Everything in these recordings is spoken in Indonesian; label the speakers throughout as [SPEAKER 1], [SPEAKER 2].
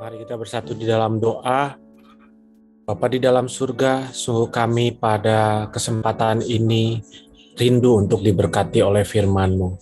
[SPEAKER 1] Mari kita bersatu di dalam doa. Bapa di dalam surga, sungguh kami pada kesempatan ini rindu untuk diberkati oleh firman-Mu.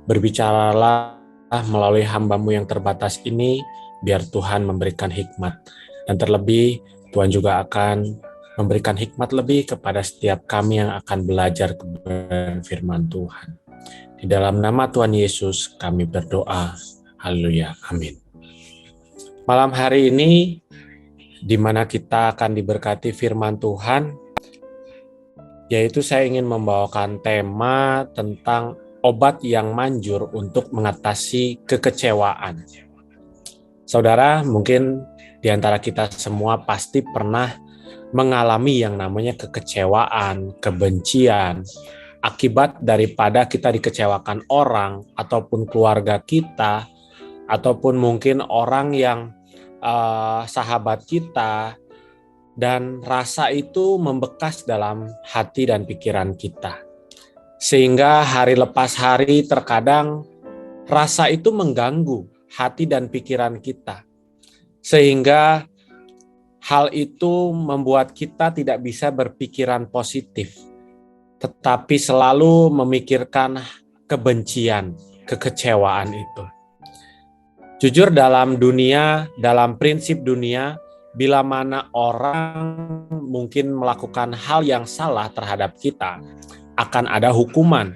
[SPEAKER 1] Berbicaralah melalui hamba-Mu yang terbatas ini, biar Tuhan memberikan hikmat. Dan terlebih, Tuhan juga akan memberikan hikmat lebih kepada setiap kami yang akan belajar kebenaran firman Tuhan. Di dalam nama Tuhan Yesus kami berdoa. Haleluya. Amin. Malam hari ini, di mana kita akan diberkati firman Tuhan, yaitu saya ingin membawakan tema tentang obat yang manjur untuk mengatasi kekecewaan. Saudara, mungkin di antara kita semua pasti pernah mengalami yang namanya kekecewaan, kebencian, akibat daripada kita dikecewakan orang, ataupun keluarga kita, ataupun mungkin orang yang sahabat kita, dan rasa itu membekas dalam hati dan pikiran kita. Sehingga hari lepas hari terkadang rasa itu mengganggu hati dan pikiran kita. Sehingga hal itu membuat kita tidak bisa berpikiran positif, tetapi selalu memikirkan kebencian, kekecewaan itu. Jujur dalam dunia, dalam prinsip dunia, bila mana orang mungkin melakukan hal yang salah terhadap kita, akan ada hukuman.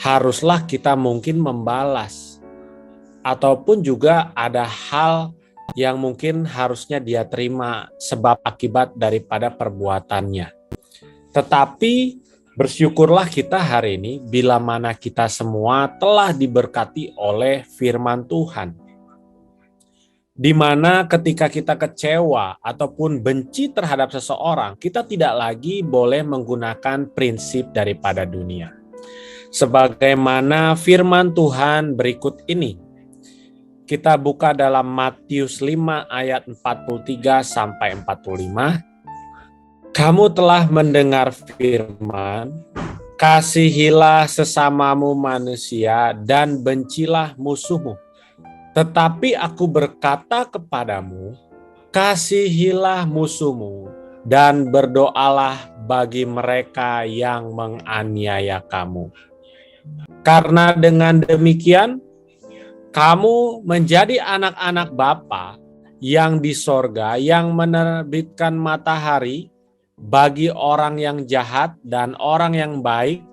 [SPEAKER 1] Haruslah kita mungkin membalas. Ataupun juga ada hal yang mungkin harusnya dia terima sebab akibat daripada perbuatannya. Tetapi bersyukurlah kita hari ini bila mana kita semua telah diberkati oleh firman Tuhan. Di mana ketika kita kecewa ataupun benci terhadap seseorang, kita tidak lagi boleh menggunakan prinsip daripada dunia. Sebagaimana firman Tuhan berikut ini. Kita buka dalam Matius 5 ayat 43 sampai 45. Kamu telah mendengar firman, kasihilah sesamamu manusia dan bencilah musuhmu. Tetapi aku berkata kepadamu, kasihilah musuhmu dan berdoalah bagi mereka yang menganiaya kamu. Karena dengan demikian, kamu menjadi anak-anak Bapa yang di sorga yang menerbitkan matahari bagi orang yang jahat dan orang yang baik,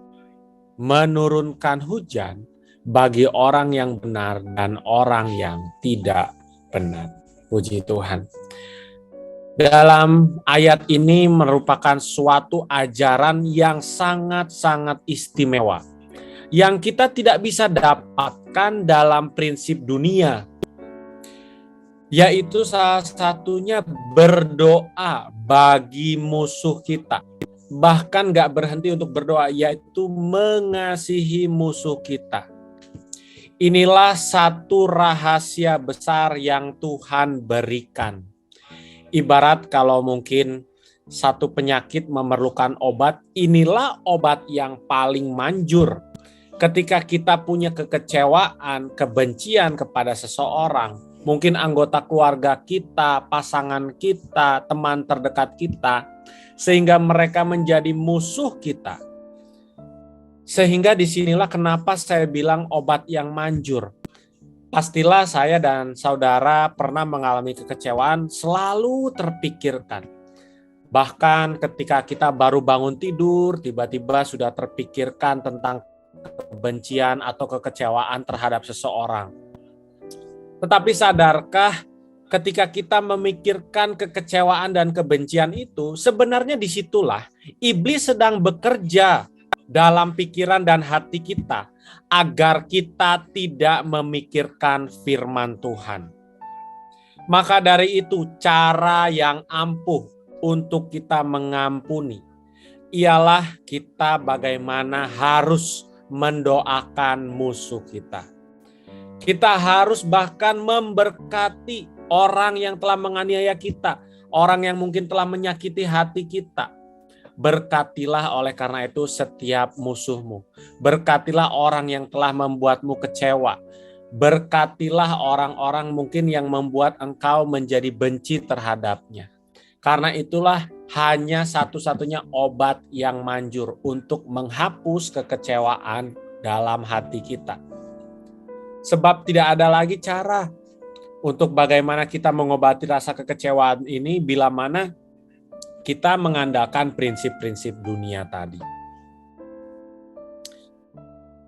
[SPEAKER 1] menurunkan hujan bagi orang yang benar dan orang yang tidak benar. Puji Tuhan. Dalam ayat ini merupakan suatu ajaran yang sangat-sangat istimewa, yang kita tidak bisa dapatkan dalam prinsip dunia, yaitu salah satunya berdoa bagi musuh kita. Bahkan gak berhenti untuk berdoa, yaitu mengasihi musuh kita. Inilah satu rahasia besar yang Tuhan berikan. Ibarat kalau mungkin satu penyakit memerlukan obat, inilah obat yang paling manjur. Ketika kita punya kekecewaan, kebencian kepada seseorang, mungkin anggota keluarga kita, pasangan kita, teman terdekat kita, sehingga mereka menjadi musuh kita. Sehingga disinilah kenapa saya bilang obat yang manjur. Pastilah saya dan saudara pernah mengalami kekecewaan, selalu terpikirkan. Bahkan ketika kita baru bangun tidur, tiba-tiba sudah terpikirkan tentang kebencian atau kekecewaan terhadap seseorang. Tetapi sadarkah ketika kita memikirkan kekecewaan dan kebencian itu, sebenarnya disitulah iblis sedang bekerja dalam pikiran dan hati kita agar kita tidak memikirkan firman Tuhan. Maka dari itu cara yang ampuh untuk kita mengampuni ialah kita bagaimana harus mendoakan musuh kita. Kita harus bahkan memberkati orang yang telah menganiaya kita, orang yang mungkin telah menyakiti hati kita. Berkatilah oleh karena itu setiap musuhmu. Berkatilah orang yang telah membuatmu kecewa. Berkatilah orang-orang mungkin yang membuat engkau menjadi benci terhadapnya. Karena itulah hanya satu-satunya obat yang manjur untuk menghapus kekecewaan dalam hati kita. Sebab tidak ada lagi cara untuk bagaimana kita mengobati rasa kekecewaan ini bila mana kita mengandalkan prinsip-prinsip dunia tadi.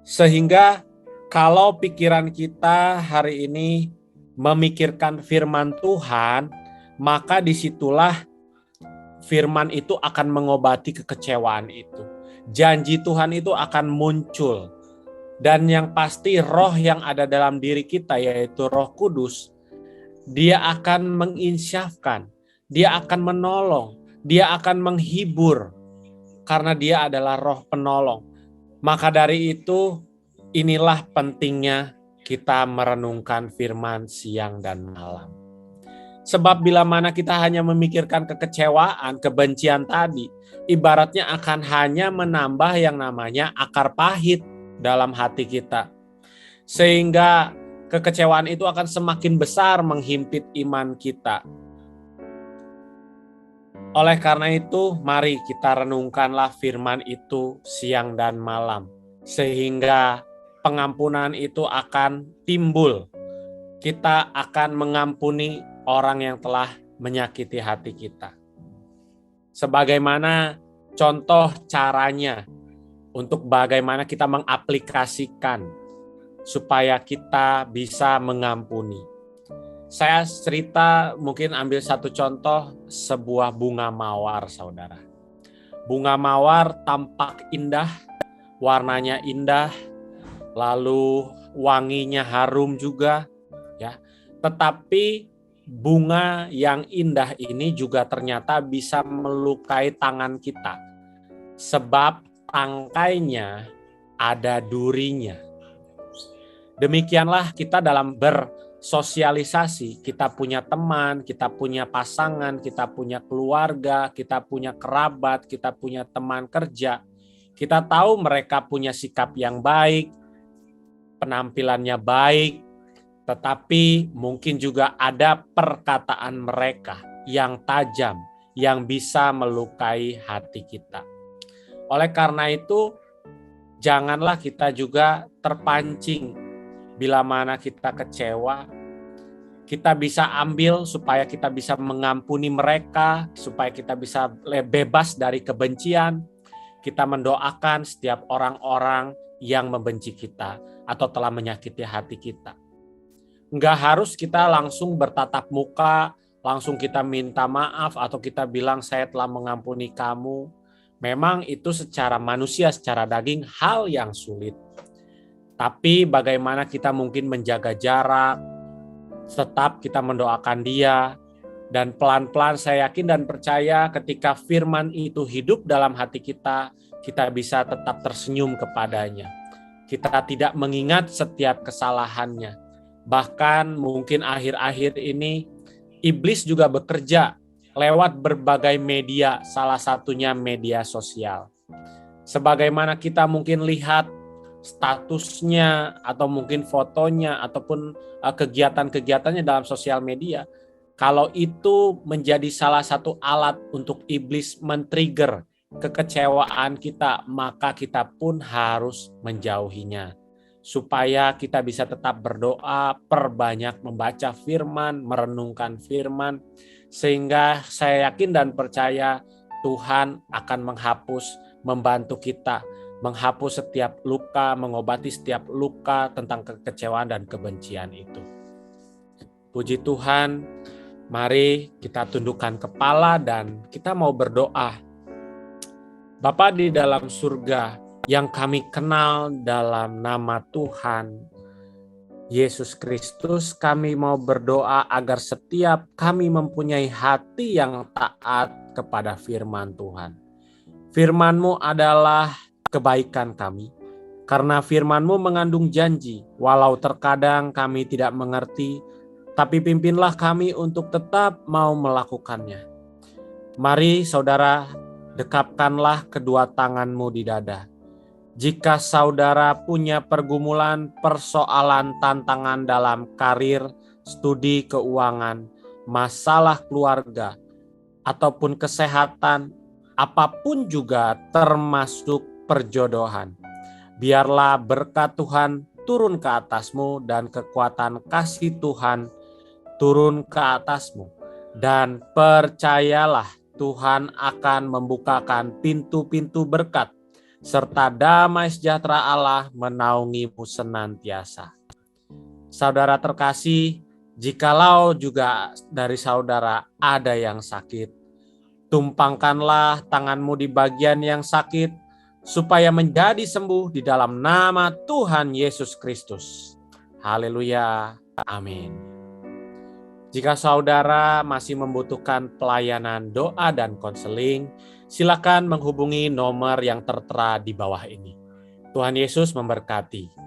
[SPEAKER 1] Sehingga kalau pikiran kita hari ini memikirkan firman Tuhan, maka disitulah firman itu akan mengobati kekecewaan itu. Janji Tuhan itu akan muncul. Dan yang pasti roh yang ada dalam diri kita, yaitu Roh Kudus, dia akan menginsyafkan, dia akan menolong, dia akan menghibur, karena dia adalah roh penolong. Maka dari itu, inilah pentingnya kita merenungkan firman siang dan malam. Sebab bila mana kita hanya memikirkan kekecewaan, kebencian tadi, ibaratnya akan hanya menambah yang namanya akar pahit dalam hati kita. Sehingga kekecewaan itu akan semakin besar menghimpit iman kita. Oleh karena itu, mari kita renungkanlah firman itu siang dan malam. Sehingga pengampunan itu akan timbul. Kita akan mengampuni orang yang telah menyakiti hati kita. Sebagaimana contoh caranya untuk bagaimana kita mengaplikasikan supaya kita bisa mengampuni. Saya cerita, mungkin ambil satu contoh, sebuah bunga mawar, saudara. Bunga mawar tampak indah, warnanya indah, lalu wanginya harum juga, ya. Tetapi bunga yang indah ini juga ternyata bisa melukai tangan kita, sebab tangkainya ada durinya. Demikianlah kita dalam bersosialisasi, kita punya teman, kita punya pasangan, kita punya keluarga, kita punya kerabat, kita punya teman kerja. Kita tahu mereka punya sikap yang baik, penampilannya baik, tetapi mungkin juga ada perkataan mereka yang tajam, yang bisa melukai hati kita. Oleh karena itu, janganlah kita juga terpancing bila mana kita kecewa. Kita bisa ambil supaya kita bisa mengampuni mereka, supaya kita bisa bebas dari kebencian. Kita mendoakan setiap orang-orang yang membenci kita atau telah menyakiti hati kita. Enggak harus kita langsung bertatap muka, langsung kita minta maaf atau kita bilang saya telah mengampuni kamu. Memang itu secara manusia, secara daging hal yang sulit. Tapi bagaimana kita mungkin menjaga jarak, tetap kita mendoakan dia, dan pelan-pelan saya yakin dan percaya ketika firman itu hidup dalam hati kita, kita bisa tetap tersenyum kepadanya. Kita tidak mengingat setiap kesalahannya. Bahkan mungkin akhir-akhir ini iblis juga bekerja lewat berbagai media, salah satunya media sosial. Sebagaimana kita mungkin lihat statusnya atau mungkin fotonya ataupun kegiatan-kegiatannya dalam sosial media, kalau itu menjadi salah satu alat untuk iblis men-trigger kekecewaan kita, maka kita pun harus menjauhinya. Supaya kita bisa tetap berdoa, perbanyak membaca firman, merenungkan firman, sehingga saya yakin dan percaya Tuhan akan membantu kita, menghapus setiap luka, mengobati setiap luka tentang kekecewaan dan kebencian itu. Puji Tuhan, mari kita tundukkan kepala dan kita mau berdoa. Bapa di dalam surga, yang kami kenal dalam nama Tuhan Yesus Kristus, kami mau berdoa agar setiap kami mempunyai hati yang taat kepada firman Tuhan. Firman-Mu adalah kebaikan kami, karena firman-Mu mengandung janji, walau terkadang kami tidak mengerti, tapi pimpinlah kami untuk tetap mau melakukannya. Mari saudara, dekapkanlah kedua tangan-Mu di dada. Jika saudara punya pergumulan, persoalan, tantangan dalam karir, studi keuangan, masalah keluarga, ataupun kesehatan, apapun juga termasuk perjodohan, biarlah berkat Tuhan turun ke atasmu dan kekuatan kasih Tuhan turun ke atasmu. Dan percayalah Tuhan akan membukakan pintu-pintu berkat serta damai sejahtera Allah menaungimu senantiasa. Saudara terkasih, jikalau juga dari saudara ada yang sakit, tumpangkanlah tanganmu di bagian yang sakit, supaya menjadi sembuh di dalam nama Tuhan Yesus Kristus. Haleluya. Amin. Jika saudara masih membutuhkan pelayanan doa dan konseling, silakan menghubungi nomor yang tertera di bawah ini. Tuhan Yesus memberkati.